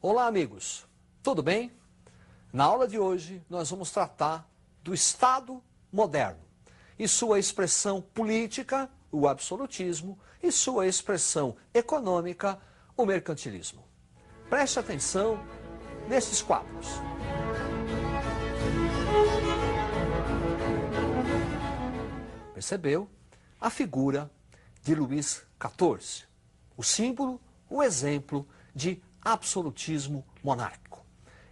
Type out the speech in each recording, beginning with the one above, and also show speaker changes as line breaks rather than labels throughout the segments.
Olá, amigos. Tudo bem? Na aula de hoje, nós vamos tratar do Estado moderno e sua expressão política, o absolutismo, e sua expressão econômica, o mercantilismo. Preste atenção nesses quadros. Percebeu? A figura de Luís XIV, o símbolo, o exemplo de absolutismo monárquico.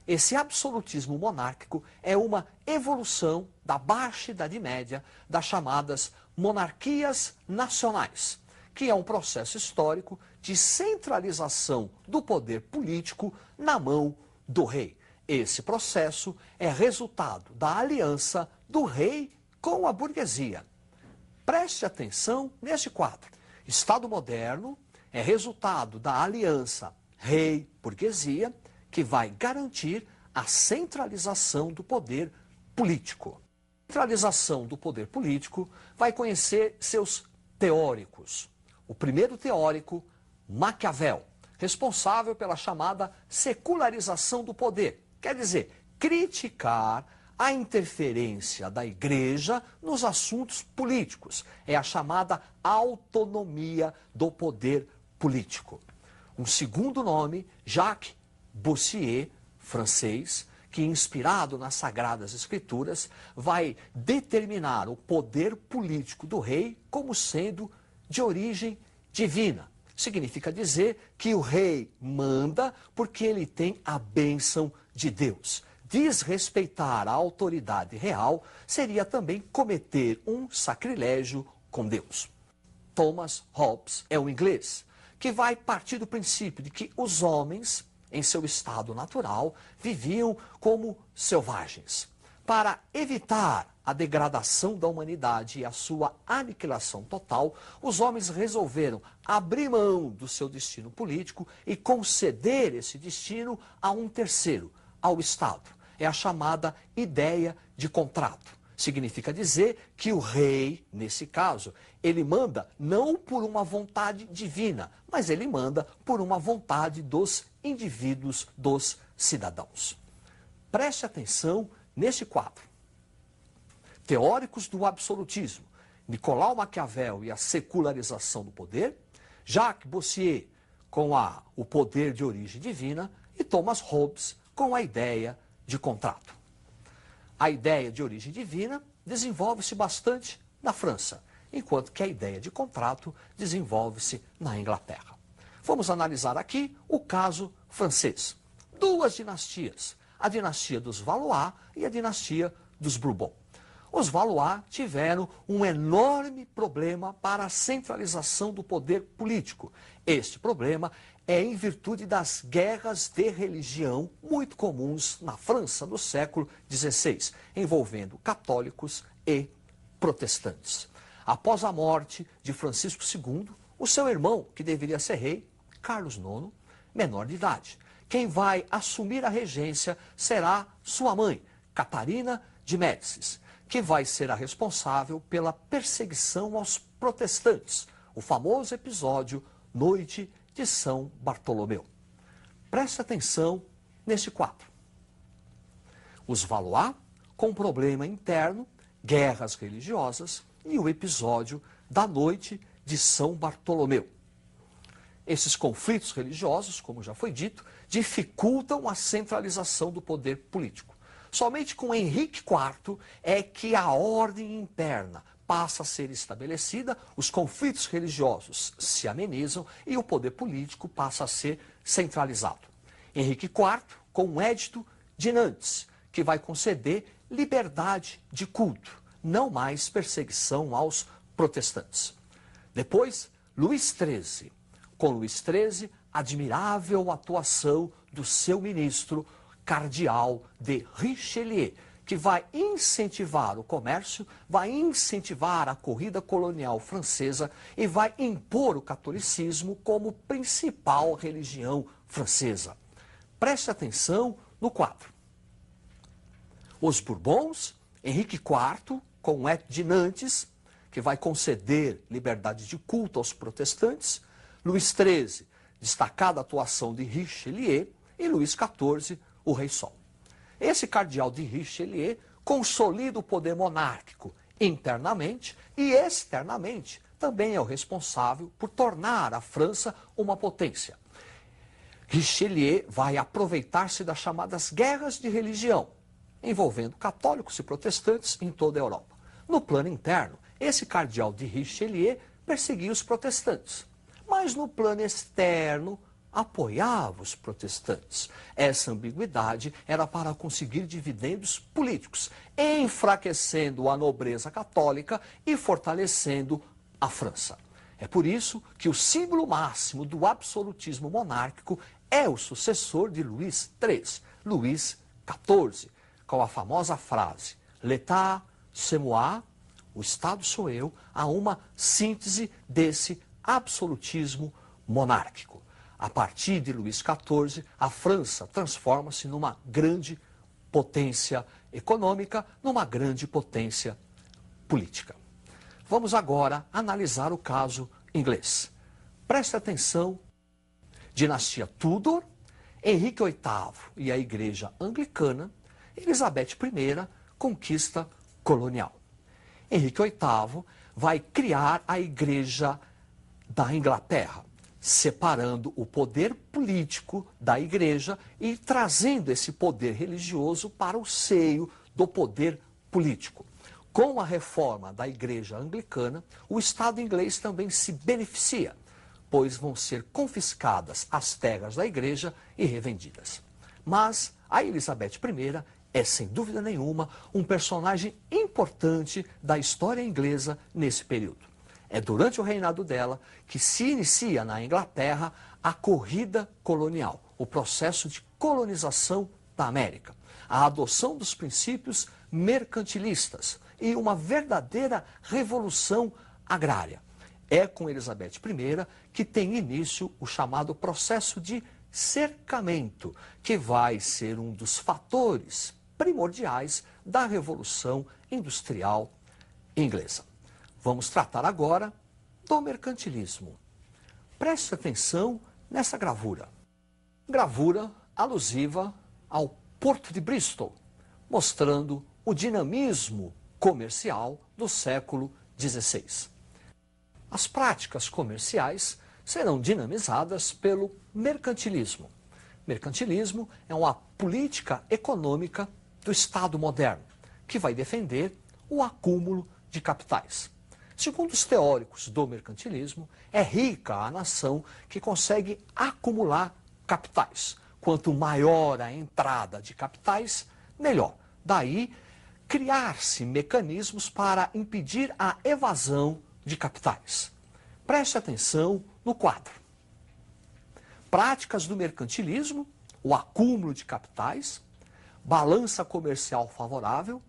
Esse absolutismo monárquico é uma evolução da Baixa Idade Média das chamadas monarquias nacionais, que é um processo histórico de centralização do poder político na mão do rei. Esse processo é resultado da aliança do rei com a burguesia. Preste atenção neste quadro. Estado moderno é resultado da aliança rei-burguesia, que vai garantir a centralização do poder político. A centralização do poder político vai conhecer seus teóricos. O primeiro teórico, Maquiavel, responsável pela chamada secularização do poder. Quer dizer, criticar a interferência da igreja nos assuntos políticos. É a chamada autonomia do poder político. Um segundo nome, Jacques Bossuet, francês, que, inspirado nas Sagradas Escrituras, vai determinar o poder político do rei como sendo de origem divina. Significa dizer que o rei manda porque ele tem a bênção de Deus. Desrespeitar a autoridade real seria também cometer um sacrilégio com Deus. Thomas Hobbes é um inglês que vai partir do princípio de que os homens, em seu estado natural, viviam como selvagens. Para evitar a degradação da humanidade e a sua aniquilação total, os homens resolveram abrir mão do seu destino político e conceder esse destino a um terceiro, ao Estado. É a chamada ideia de contrato. Significa dizer que o rei, nesse caso, ele manda não por uma vontade divina, mas ele manda por uma vontade dos indivíduos, dos cidadãos. Preste atenção neste quadro. Teóricos do absolutismo, Nicolau Maquiavel e a secularização do poder, Jacques Bossuet com o poder de origem divina e Thomas Hobbes com a ideia de contrato. A ideia de origem divina desenvolve-se bastante na França, enquanto que a ideia de contrato desenvolve-se na Inglaterra. Vamos analisar aqui o caso francês. Duas dinastias, a dinastia dos Valois e a dinastia dos Bourbon. Os Valois tiveram um enorme problema para a centralização do poder político. Este problema é em virtude das guerras de religião muito comuns na França do século XVI, envolvendo católicos e protestantes. Após a morte de Francisco II, o seu irmão, que deveria ser rei, Carlos IX, menor de idade. Quem vai assumir a regência será sua mãe, Catarina de Médicis, que vai ser a responsável pela perseguição aos protestantes, o famoso episódio Noite de São Bartolomeu. Preste atenção neste quadro. Os Valois, com problema interno, guerras religiosas e o episódio da Noite de São Bartolomeu. Esses conflitos religiosos, como já foi dito, dificultam a centralização do poder político. Somente com Henrique IV é que a ordem interna passa a ser estabelecida, os conflitos religiosos se amenizam e o poder político passa a ser centralizado. Henrique IV com um édito de Nantes, que vai conceder liberdade de culto, não mais perseguição aos protestantes. Depois, Luís XIII. Com Luís XIII, admirável atuação do seu ministro, cardeal de Richelieu, que vai incentivar o comércio, vai incentivar a corrida colonial francesa e vai impor o catolicismo como principal religião francesa. Preste atenção no quadro. Os Bourbons, Henrique IV, com o Édito de Nantes, que vai conceder liberdade de culto aos protestantes, Luís XIII, destacada atuação de Richelieu, e Luís XIV, o Rei Sol. Esse cardeal de Richelieu consolida o poder monárquico internamente e externamente também é o responsável por tornar a França uma potência. Richelieu vai aproveitar-se das chamadas guerras de religião, envolvendo católicos e protestantes em toda a Europa. No plano interno, esse cardeal de Richelieu perseguia os protestantes, mas no plano externo apoiava os protestantes. Essa ambiguidade era para conseguir dividendos políticos, enfraquecendo a nobreza católica e fortalecendo a França. É por isso que o símbolo máximo do absolutismo monárquico é o sucessor de Luís XIII, Luís XIV, com a famosa frase "L'État, c'est moi", o Estado sou eu, a uma síntese desse absolutismo monárquico. A partir de Luís XIV, a França transforma-se numa grande potência econômica, numa grande potência política. Vamos agora analisar o caso inglês. Preste atenção. Dinastia Tudor, Henrique VIII e a Igreja Anglicana, Elizabeth I, conquista colonial. Henrique VIII vai criar a Igreja da Inglaterra, separando o poder político da Igreja e trazendo esse poder religioso para o seio do poder político. Com a reforma da Igreja Anglicana, o Estado inglês também se beneficia, pois vão ser confiscadas as terras da Igreja e revendidas. Mas a Elizabeth I é, sem dúvida nenhuma, um personagem importante da história inglesa nesse período. É durante o reinado dela que se inicia na Inglaterra a corrida colonial, o processo de colonização da América, a adoção dos princípios mercantilistas e uma verdadeira revolução agrária. É com Elizabeth I que tem início o chamado processo de cercamento, que vai ser um dos fatores primordiais da Revolução Industrial Inglesa. Vamos tratar agora do mercantilismo. Preste atenção nessa gravura. Gravura alusiva ao Porto de Bristol, mostrando o dinamismo comercial do século XVI. As práticas comerciais serão dinamizadas pelo mercantilismo. Mercantilismo é uma política econômica do Estado moderno, que vai defender o acúmulo de capitais. Segundo os teóricos do mercantilismo, é rica a nação que consegue acumular capitais. Quanto maior a entrada de capitais, melhor. Daí, criar-se mecanismos para impedir a evasão de capitais. Preste atenção no quadro. Práticas do mercantilismo, o acúmulo de capitais, balança comercial favorável,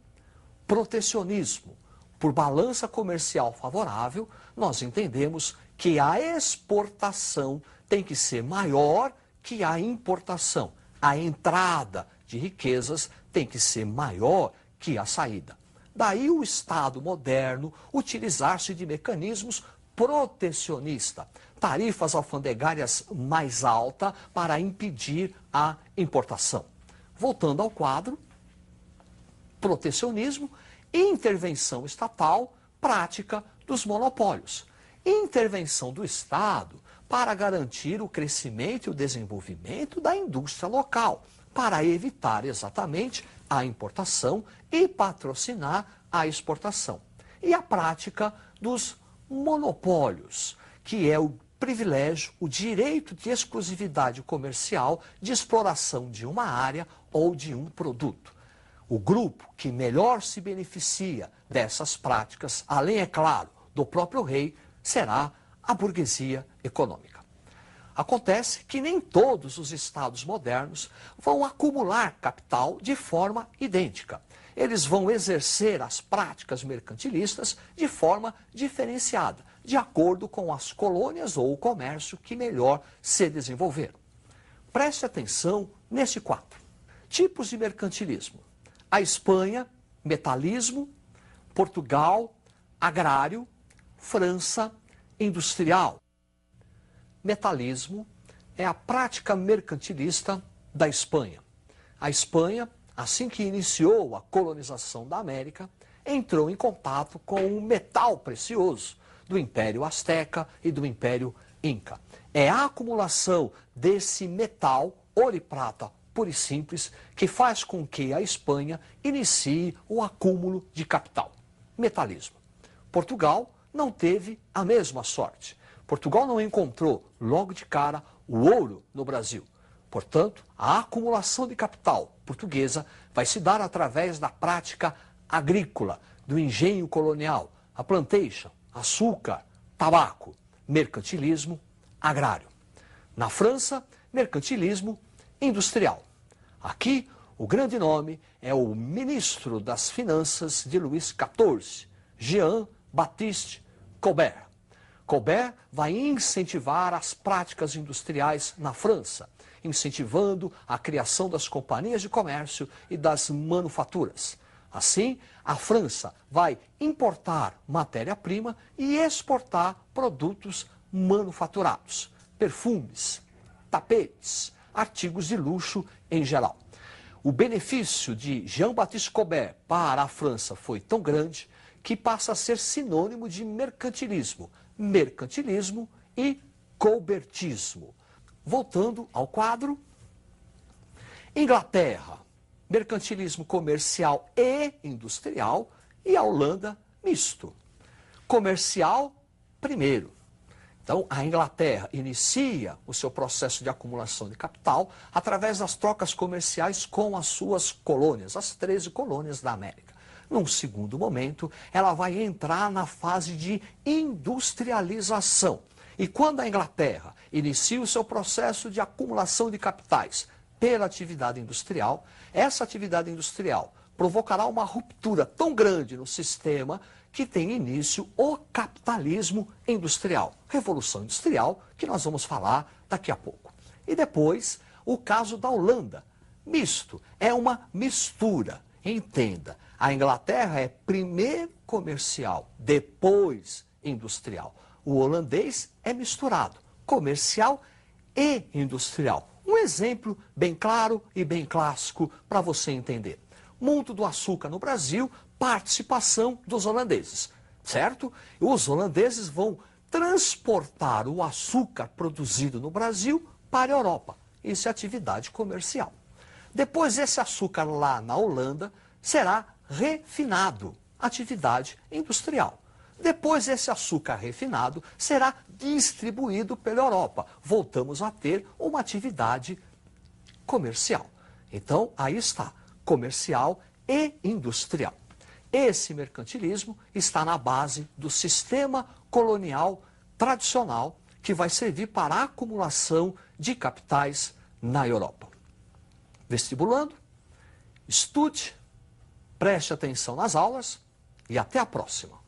protecionismo. Por balança comercial favorável, nós entendemos que a exportação tem que ser maior que a importação. A entrada de riquezas tem que ser maior que a saída. Daí o Estado moderno utilizar-se de mecanismos protecionistas, tarifas alfandegárias mais altas para impedir a importação. Voltando ao quadro, protecionismo, intervenção estatal, prática dos monopólios. Intervenção do Estado para garantir o crescimento e o desenvolvimento da indústria local, para evitar exatamente a importação e patrocinar a exportação. E a prática dos monopólios, que é o privilégio, o direito de exclusividade comercial de exploração de uma área ou de um produto. O grupo que melhor se beneficia dessas práticas, além, é claro, do próprio rei, será a burguesia econômica. Acontece que nem todos os estados modernos vão acumular capital de forma idêntica. Eles vão exercer as práticas mercantilistas de forma diferenciada, de acordo com as colônias ou o comércio que melhor se desenvolveram. Preste atenção nesse quadro. Tipos de mercantilismo. A Espanha, metalismo. Portugal, agrário. França, industrial. Metalismo é a prática mercantilista da Espanha. A Espanha, assim que iniciou a colonização da América, entrou em contato com um metal precioso do Império Azteca e do Império Inca. É a acumulação desse metal, ouro e prata, puro e simples, que faz com que a Espanha inicie o acúmulo de capital. Metalismo. Portugal não teve a mesma sorte. Portugal não encontrou, logo de cara, o ouro no Brasil. Portanto, a acumulação de capital portuguesa vai se dar através da prática agrícola, do engenho colonial, a plantation, açúcar, tabaco, mercantilismo agrário. Na França, mercantilismo industrial. Aqui, o grande nome é o ministro das Finanças de Luís XIV, Jean-Baptiste Colbert. Colbert vai incentivar as práticas industriais na França, incentivando a criação das companhias de comércio e das manufaturas. Assim, a França vai importar matéria-prima e exportar produtos manufaturados, perfumes, tapetes, artigos de luxo em geral. O benefício de Jean-Baptiste Colbert para a França foi tão grande que passa a ser sinônimo de mercantilismo e colbertismo. Voltando ao quadro, Inglaterra, mercantilismo comercial e industrial, e a Holanda, misto. Comercial, primeiro. Então, a Inglaterra inicia o seu processo de acumulação de capital através das trocas comerciais com as suas colônias, as 13 colônias da América. Num segundo momento, ela vai entrar na fase de industrialização. E quando a Inglaterra inicia o seu processo de acumulação de capitais pela atividade industrial, essa atividade industrial provocará uma ruptura tão grande no sistema que tem início o capitalismo industrial. Revolução industrial, que nós vamos falar daqui a pouco. E depois, o caso da Holanda. Misto, é uma mistura. Entenda, a Inglaterra é primeiro comercial, depois industrial. O holandês é misturado, comercial e industrial. Um exemplo bem claro e bem clássico para você entender. Mundo do açúcar no Brasil, participação dos holandeses, certo? Os holandeses vão transportar o açúcar produzido no Brasil para a Europa. Isso é atividade comercial. Depois, esse açúcar lá na Holanda será refinado, atividade industrial. Depois, esse açúcar refinado será distribuído pela Europa. Voltamos a ter uma atividade comercial. Então, aí está, comercial e industrial. Esse mercantilismo está na base do sistema colonial tradicional que vai servir para a acumulação de capitais na Europa. Vestibulando, estude, preste atenção nas aulas e até a próxima.